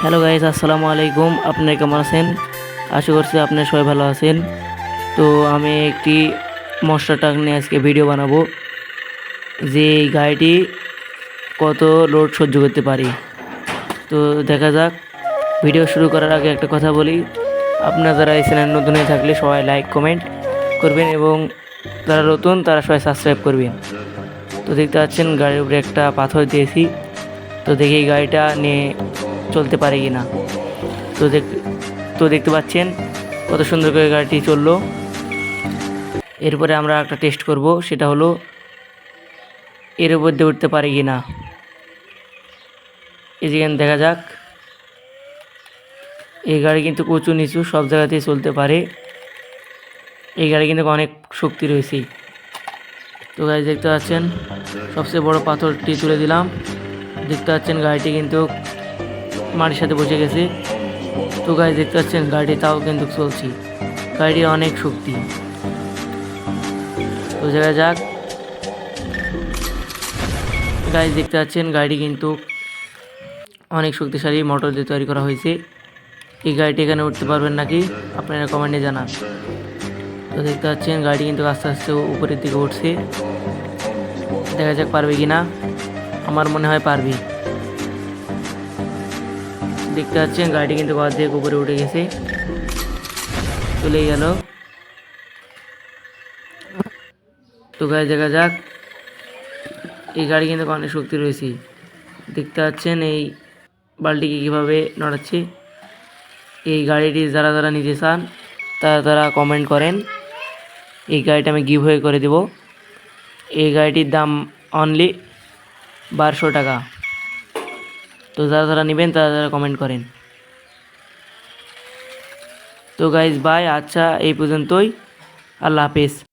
Hello guys, আসসালামু আলাইকুম। আপনারা কেমন আছেন? আশা করছি আপনারা সবাই ভালো আছেন। তো আমি একটি মনস্টার ট্রাক নিয়ে আজকে ভিডিও বানাবো, যে এই গাড়িটি কত লোড সহ্য করতে পারি। তো দেখা যাক। ভিডিও শুরু করার আগে একটা কথা বলি, আপনারা যারা এই চ্যানেল নতুন হয়ে থাকলে সবাই লাইক কমেন্ট করবেন এবং যারা নতুন তারা সবাই সাবস্ক্রাইব করবেন। তো দেখতে পাচ্ছেন গাড়ির উপরে একটা পাথর দিয়েছি। তো দেখি এই গাড়িটা নিয়ে চলতে পারে কি না। তো দেখতে পাচ্ছেন কত সুন্দর করে গাড়িটি চললো। এরপরে আমরা একটা টেস্ট করব, সেটা হলো এর উপর দিয়ে উঠতে পারে কি না। এই যেখানে দেখা যাক, এই গাড়ি কিন্তু উঁচু নিচু সব জায়গাতেই চলতে পারে। এই গাড়ি কিন্তু অনেক শক্তি রয়েছে। তো গাড়ি দেখতে পাচ্ছেন সবচেয়ে বড় পাথরটি তুলে দিলাম। দেখতে পাচ্ছেন গাড়িটি কিন্তু মাটির সাথে বসে গেছে। তো গাড়ি দেখতে পাচ্ছেন গাড়ি তাও কিন্তু চলছে। গাড়ির অনেক শক্তি। তো দেখা যাক। গাড়ি দেখতে পাচ্ছেন গাড়ি কিন্তু অনেক শক্তিশালী মোটর দিয়ে তৈরি করা হয়েছে। এই গাড়িটি এখানে উঠতে পারবেন নাকি আপনারা কমেন্টে জানান। তো দেখতে পাচ্ছেন গাড়ি কিন্তু আস্তে আস্তে উপরের দিকে উঠছে। দেখা যাক পারবে কি না। আমার মনে হয় পারবে। দেখতে পাচ্ছেন গাড়িটি কিন্তু অর্ধেক উপরে উঠে গেছে, চলে গেল। তো গাড়ি দেখা যাক। এই গাড়ি কিন্তু অনেক শক্তি রয়েছে। দেখতে পাচ্ছেন এই বালতিকে কীভাবে নড়াচ্ছে। এই গাড়িটি যারা যারা নিতে চান তারা তারা কমেন্ট করেন। এই গাড়িটা আমি গিভ ওয়ে করে দেব। এই গাড়িটির দাম অনলি 1200 টাকা। তো যারা যারা নেবেন তারা তারা কমেন্ট করেন। তো গাইজ বাই, আচ্ছা এই পর্যন্তই। আল্লাহ হাফেজ।